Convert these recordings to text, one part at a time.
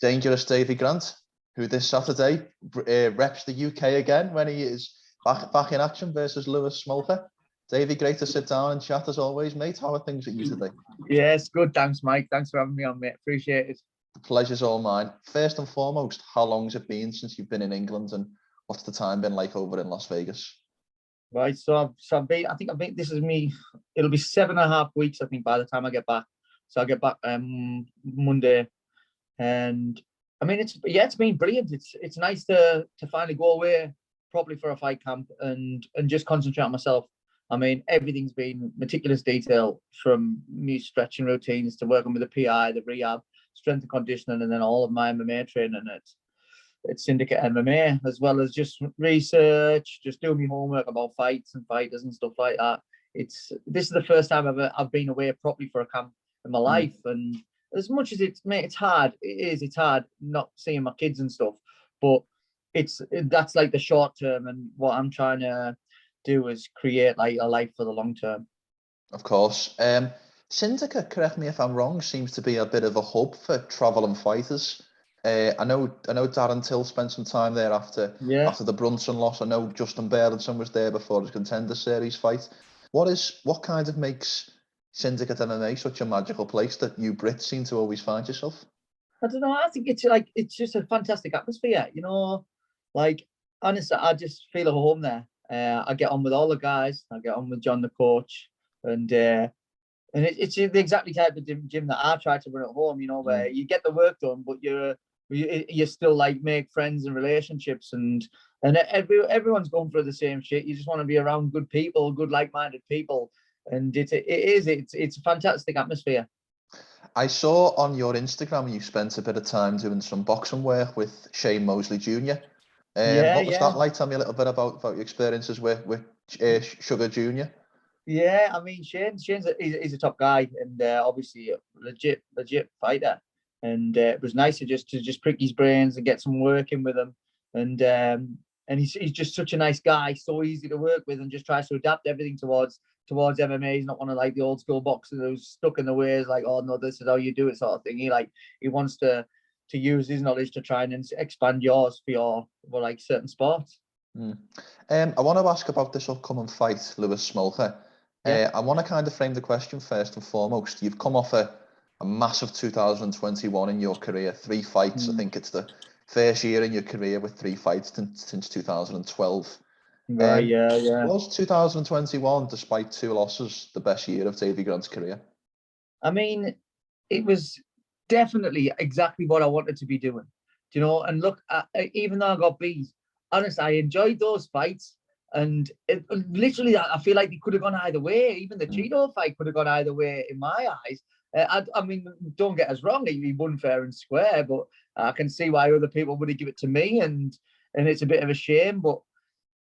Dangerous Davey Grant, who this Saturday reps the UK again when he is back in action versus Louis Smolka. Davey, great to sit down and chat as always, mate. How are things at you today? Yes, good. Thanks, Mike. Thanks for having me on, mate. Appreciate it. The pleasure's all mine. First and foremost, how long's it been since you've been in England, and what's the time been like over in Las Vegas? Right, so I've been. I think this is me. It'll be 7.5 weeks, I think, by the time I get back. So I get back Monday, and I mean it's been brilliant. It's nice to finally go away properly for a fight camp and just concentrate on myself. I mean, everything's been meticulous detail, from new stretching routines to working with the PI, the rehab, strength and conditioning, and then all of my MMA training. It's Syndicate MMA, as well as just research, just doing my homework about fights and fighters and stuff like that. This is the first time I've been away properly for a camp in my life, and as much as it's hard, it's hard not seeing my kids and stuff, but that's like the short term, and what I'm trying to do is create like a life for the long term. Of course. Syndicate, correct me if I'm wrong, seems to be a bit of a hub for traveling fighters. I know Darren Till spent some time there after the Brunson loss. I know Justin Burlinson was there before his Contender Series fight. What kind of makes Syndicate MMA such a magical place that you Brits seem to always find yourself? I don't know. I think it's just a fantastic atmosphere. You know, like honestly, I just feel at home there. I get on with all the guys. I get on with John, the coach, and it's the exactly type of gym that I try to run at home. You know, where you get the work done, but you still like make friends and relationships, and everyone's going through the same shit. You just want to be around good people, good like-minded people, and it's a fantastic atmosphere. I saw on your Instagram you spent a bit of time doing some boxing work with Shane Mosley Jr. What was that like? Tell me a little bit about your experiences with Sugar Jr. Yeah, I mean Shane's he's a top guy, and obviously a legit fighter. And it was nice to just prick his brains and get some work in with him. And he's just such a nice guy, so easy to work with, and just tries to adapt everything towards MMA. He's not one of like the old school boxers who's stuck in the ways, like, oh no, this is how you do it sort of thing. He wants to use his knowledge to try and expand yours for like certain sports. I want to ask about this upcoming fight, Louis Smolka. I want to kind of frame the question first and foremost. You've come off a massive 2021 in your career, 3 fights. I think it's the first year in your career with 3 fights since 2012. Right, yeah. Was 2021, despite 2 losses, the best year of Davey Grant's career? I mean, it was definitely exactly what I wanted to be doing. You know, and look, even though I got beat, honestly, I enjoyed those fights. And literally, I feel like they could have gone either way. Even the Chito fight could have gone either way in my eyes. I mean, don't get us wrong, he won fair and square, but I can see why other people would have given it to me, and it's a bit of a shame. But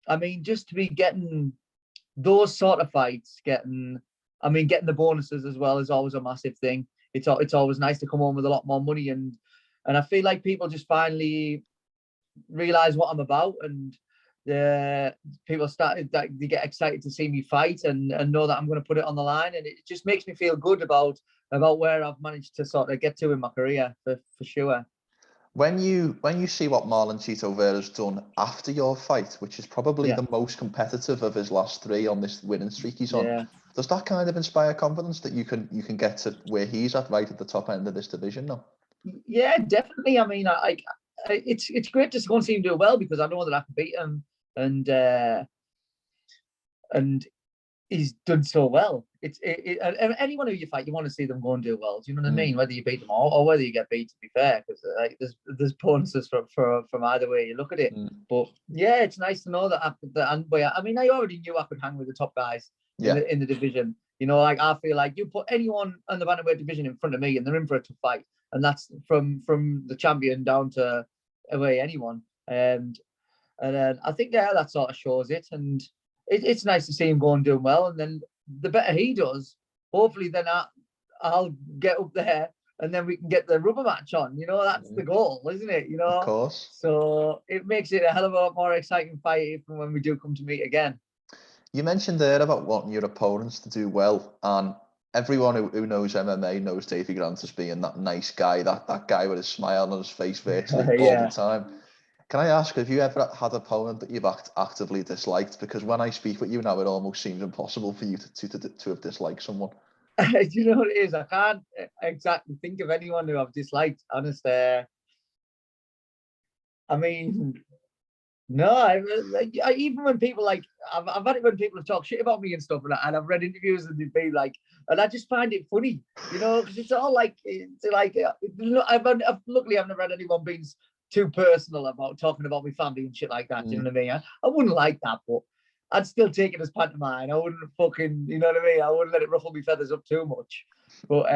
I mean, just to be getting those sort of fights, getting the bonuses as well is always a massive thing. It's always nice to come home with a lot more money, and I feel like people just finally realize what I'm about, and people started that they get excited to see me fight and know that I'm going to put it on the line, and it just makes me feel good about where I've managed to sort of get to in my career for sure. When you see what Marlon Chito Vera's done after your fight, which is probably the most competitive of his last 3 on this winning streak he's on, does that kind of inspire confidence that you can get to where he's at, right at the top end of this division now? Yeah, definitely. I mean, it's great to go and see him do well, because I know that I can beat him, and he's done so well. And anyone who you fight, you want to see them go and do well. Do you know what I mean? Whether you beat them or whether you get beat, to be fair, because there's bonuses from either way you look at it. But yeah, it's nice to know that I mean, I already knew I could hang with the top guys in the division. You know, like I feel like you put anyone in the bantamweight division in front of me, and they're in for a tough fight, and that's from the champion down to anyone. And then I think that sort of shows it, and it's nice to see him go and doing well. And then the better he does, hopefully then I'll get up there, and then we can get the rubber match on. You know, that's the goal, isn't it? You know, of course. So it makes it a hell of a lot more exciting fight when we do come to meet again. You mentioned there about wanting your opponents to do well, and everyone who knows MMA knows Davey Grant as being that nice guy, that guy with a smile on his face virtually all the time. Can I ask, have you ever had an opponent that you've actively disliked? Because when I speak with you now, it almost seems impossible for you to have disliked someone. Do you know what it is? I can't exactly think of anyone who I've disliked, honestly. I mean, no, even when people like, I've had it when people have talked shit about me and stuff, and I've read interviews and they've been like, and I just find it funny, you know, because it's all like, luckily I've never had anyone being too personal about talking about my family and shit like that. Do you know what I mean? I wouldn't like that, but I'd still take it as pantomime. I wouldn't fucking, you know what I mean? I wouldn't let it ruffle my feathers up too much. But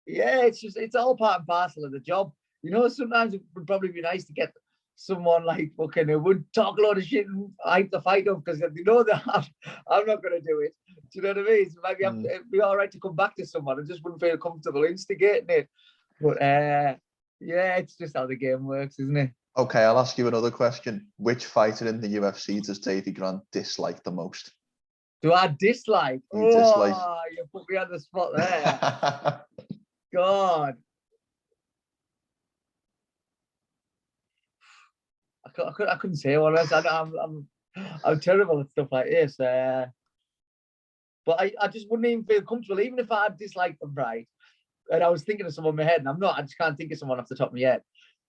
yeah, it's all part and parcel of the job. You know, sometimes it would probably be nice to get someone like fucking who would talk a lot of shit and hype the fight up, because you know that I'm not going to do it. Do you know what I mean? So maybe it'd be all right to come back to someone. I just wouldn't feel comfortable instigating it. But yeah, it's just how the game works, isn't it? Okay, I'll ask you another question. Which fighter in the UFC does Davey Grant dislike the most? Do I dislike? Dislike. You put me on the spot there. God. I couldn't say one. I'm terrible at stuff like this. But I just wouldn't even feel comfortable, even if I had disliked them, right? And I was thinking of someone in my head, and I'm not. I just can't think of someone off the top of my head.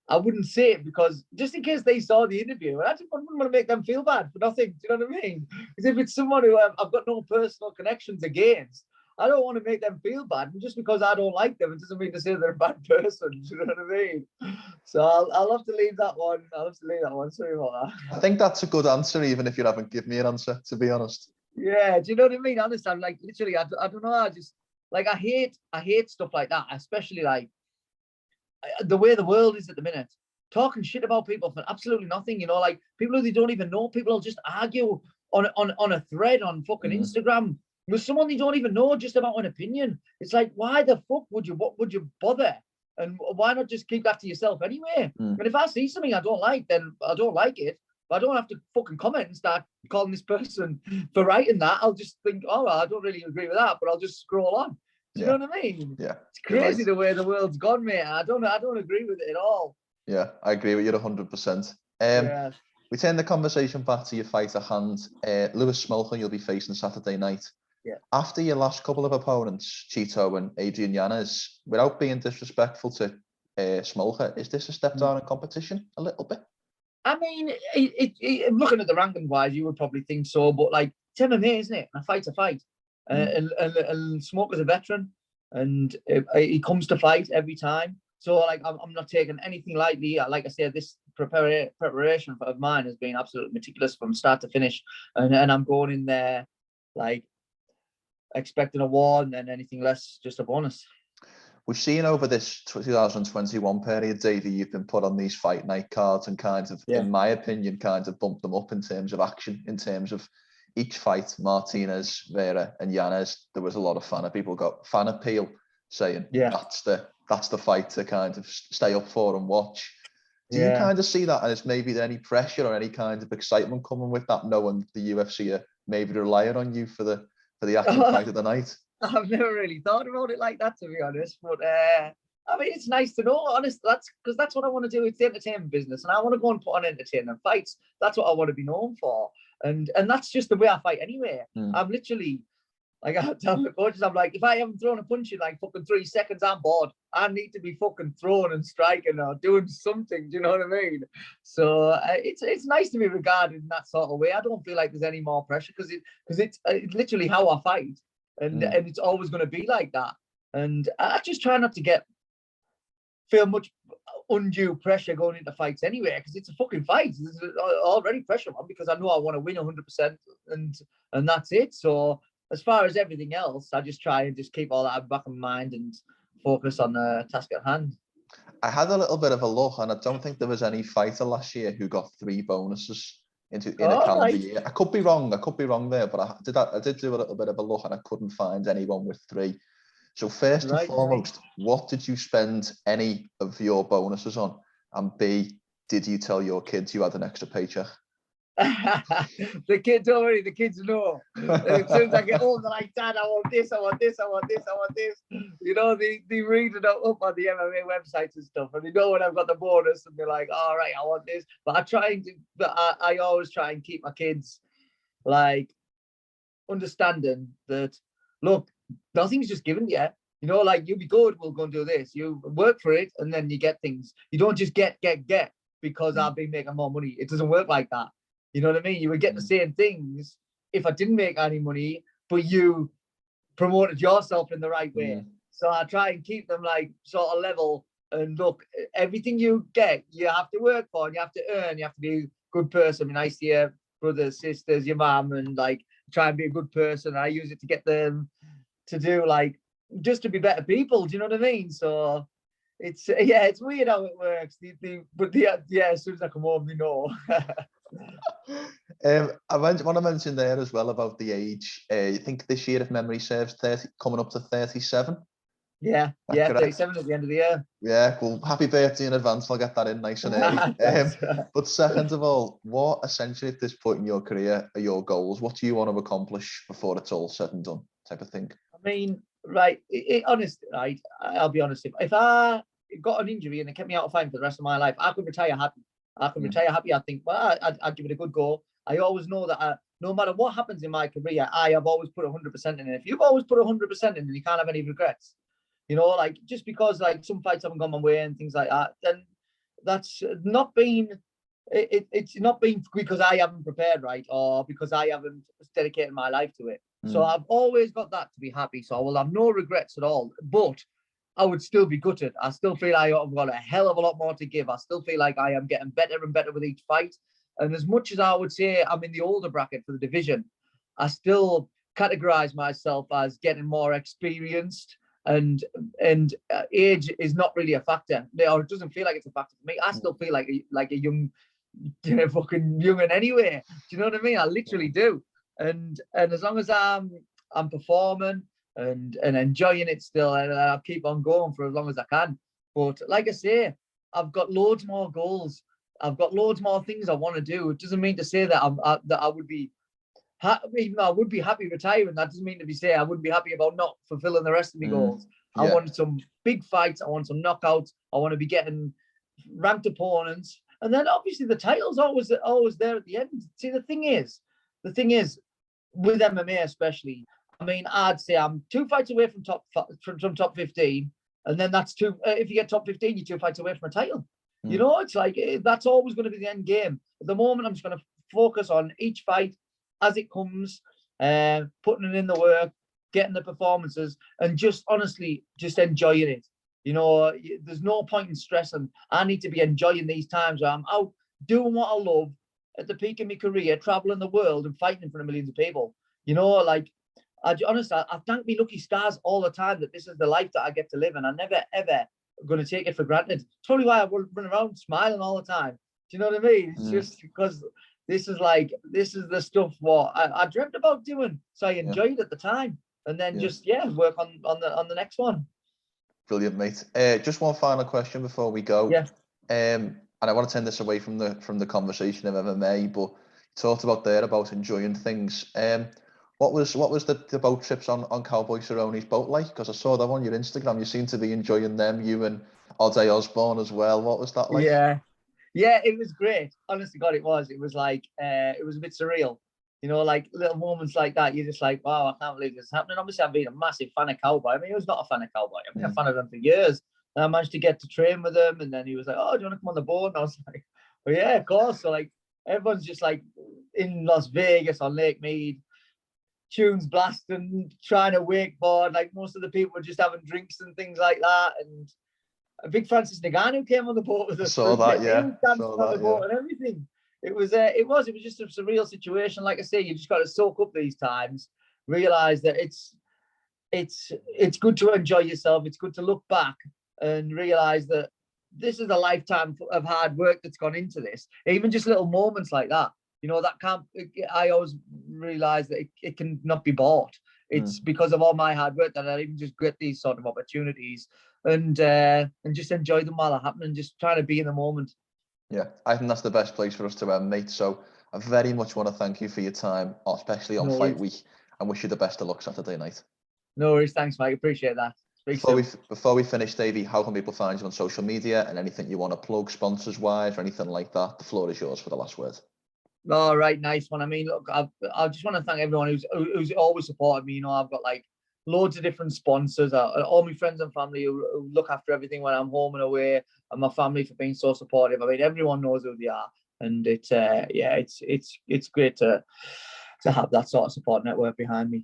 I wouldn't say it because just in case they saw the interview, I just wouldn't want to make them feel bad for nothing. Do you know what I mean? Because if it's someone who I've got no personal connections against, I don't want to make them feel bad. And just because I don't like them, it doesn't mean to say they're a bad person. Do you know what I mean? So I'll have to leave that one. Sorry about that. I think that's a good answer, even if you haven't given me an answer, to be honest. Yeah, do you know what I mean? Honestly, I'm like, literally, I don't know. I just like, I hate stuff like that, especially like the way the world is at the minute. Talking shit about people for absolutely nothing, you know, like people who they don't even know. People will just argue on a thread on fucking Instagram with someone they don't even know just about an opinion. It's like, why the fuck would you bother? And why not just keep that to yourself anyway? And if I see something I don't like, then I don't like it. But I don't have to fucking comment and start calling this person for writing that. I'll just think, oh, I don't really agree with that, but I'll just scroll on. Do you know what I mean? Yeah. It's crazy the way the world's gone, mate. I don't agree with it at all. Yeah, I agree with you 100%. We turn the conversation back to your fight at hand. Louis Smolka, you'll be facing Saturday night. Yeah. After your last couple of opponents, Chito and Adrian Yanez, without being disrespectful to Smolka, is this a step down in competition a little bit? I mean, looking at the ranking wise, you would probably think so, but like, it's MMA, isn't it? A fight's a fight. And Smolka's a veteran, and he comes to fight every time. So like, I'm not taking anything lightly. Like I said, this preparation of mine has been absolutely meticulous from start to finish, and I'm going in there like expecting a war, and then anything less, just a bonus. We've seen over this 2021 period, Davey, you've been put on these fight night cards and kind of, in my opinion, kind of bumped them up in terms of action, in terms of each fight. Martinez, Vera, and Yanez, there was a lot of people got fan appeal, saying that's the fight to kind of stay up for and watch. Do you kind of see that, and is maybe there any pressure or any kind of excitement coming with that, knowing the UFC are maybe relying on you for the actual fight of the night? I've never really thought about it like that, to be honest. But I mean, it's nice to know, honest. That's what I want to do. It's the entertainment business, and I want to go and put on entertainment fights. That's what I want to be known for, and that's just the way I fight anyway. I'm literally, like, I tell my coaches, I'm like, if I haven't thrown a punch in like fucking 3 seconds, I'm bored. I need to be fucking throwing and striking or doing something. Do you know what I mean? So it's nice to be regarded in that sort of way. I don't feel like there's any more pressure because it's literally how I fight. And it's always going to be like that. And I just try not to feel much undue pressure going into fights anyway, because it's a fucking fight. There's already pressure on because I know I want to win 100%, and that's it. So as far as everything else, I just try and just keep all that back in mind and focus on the task at hand. I had a little bit of a look, and I don't think there was any fighter last year who got 3 bonuses in a calendar year. I could be wrong there, but I did do a little bit of a look, and I couldn't find anyone with 3. So first and foremost, what did you spend any of your bonuses on? And B, did you tell your kids you had an extra paycheck? The kids, don't worry, the kids know. As soon as I get home, they're like, Dad, I want this, I want this, I want this, I want this. You know, they read it up on the MMA websites and stuff, and they know when I've got the bonus, and they're like, all right, I want this. But I always try and keep my kids like understanding that, look, nothing's just given yet. You know, like, you'll be good, we'll go and do this. You work for it, and then you get things. You don't just get because I've been making more money. It doesn't work like that. You know what I mean? You would get the same things if I didn't make any money, but you promoted yourself in the right way. So I try and keep them like sort of level. And look, everything you get, you have to work for, and you have to earn. You have to be a good person. Be nice to your brothers, sisters, your mum, and like try and be a good person. I use it to get them to do like just to be better people. Do you know what I mean? So it's weird how it works. But as soon as I come home, they know. I want to mention there as well about the age. I think this year, if memory serves, 30, coming up to 37. Yeah, 37 at the end of the year. Yeah, well, happy birthday in advance. I'll get that in nice and early. But second of all, what essentially at this point in your career are your goals? What do you want to accomplish before it's all said and done, type of thing? I mean, right, honestly, right, I'll be honest. If I got an injury and it kept me out of fighting for the rest of my life, I could retire happy. I think, well, I'd give it a good go. I always know that no matter what happens in my career, I have always put 100% in it. If you've always put 100% in, then you can't have any regrets. You know, like, just because like some fights haven't gone my way and things like that, then that's not been, it's not been because I haven't prepared right, or because I haven't dedicated my life to it. So I've always got that to be happy. So I will have no regrets at all. But I would still be gutted. I still feel I've got a hell of a lot more to give. I still feel like I am getting better and better with each fight. And as much as I would say I'm in the older bracket for the division, I still categorize myself as getting more experienced. And age is not really a factor. Or it doesn't feel like it's a factor for me. I still feel like a young, fucking young'un anyway. Do you know what I mean? I literally do. And as long as I'm performing and enjoying it still, and I'll keep on going for as long as I can. But like I say, I've got loads more goals. I've got loads more things I want to do. It doesn't mean to say that I would be even though I would be happy retiring. That doesn't mean to be say I wouldn't be happy about not fulfilling the rest of my goals. Yeah. I want some big fights. I want some knockouts. I want to be getting ranked opponents. And then obviously the title's always there at the end. See, the thing is, with MMA especially, I mean, I'd say I'm 2 fights away from top 15, and then that's two. If you get top 15, you're 2 fights away from a title. You know, it's like that's always going to be the end game. At the moment, I'm just going to focus on each fight as it comes, putting it in the work, getting the performances, and just honestly, just enjoying it. You know, there's no point in stressing. I need to be enjoying these times where I'm out doing what I love at the peak of my career, traveling the world and fighting in front of millions of people. You know, like, I thank me lucky stars all the time that this is the life that I get to live, and I never ever going to take it for granted. It's probably why I run around smiling all the time. Do you know what I mean? It's just because this is the stuff what I dreamt about doing, so I enjoyed it at the time, and then just work on the next one. Brilliant, mate. Just one final question before we go. Yeah. And I want to turn this away from the conversation of MMA, but you talked about enjoying things. What was the boat trips on Cowboy Cerrone's boat like? Because I saw that on your Instagram. You seem to be enjoying them. You and Ode Osborne as well. What was that like? Yeah, it was great. Honestly, God, it was. It was like it was a bit surreal. You know, like little moments like that. You're just like, wow, I can't believe this is happening. Obviously, I've been a massive fan of Cowboy. I mean, he was not a fan of Cowboy. I've been a fan of him for years. And I managed to get to train with him. And then he was like, oh, do you want to come on the board? And I was like, well, yeah, of course. So like everyone's just like in Las Vegas on Lake Mead, tunes blasting, trying to wakeboard. Like most of the people were just having drinks and things like that. And a big Francis Ngannou came on the boat with us. Saw that, yeah. On the boat and everything. It was just a surreal situation. Like I say, you just got to soak up these times, realize that it's good to enjoy yourself. It's good to look back and realize that this is a lifetime of hard work that's gone into this. Even just little moments like that, you know, I always realize that it can not be bought. It's because of all my hard work that I even just get these sort of opportunities and just enjoy them while they're happening, just trying to be in the moment. Yeah, I think that's the best place for us to end, mate. So I very much want to thank you for your time, especially on fight week, and wish you the best of luck Saturday night. No worries, thanks, Mike. Appreciate that. Before we finish, Davey, how can people find you on social media and anything you want to plug, sponsors wise, or anything like that? The floor is yours for the last word. All right, nice one. I mean, look, I just want to thank everyone who's always supported me. You know, I've got like loads of different sponsors, all my friends and family who look after everything when I'm home and away, and my family for being so supportive. I mean, everyone knows who they are, and it's great to have that sort of support network behind me.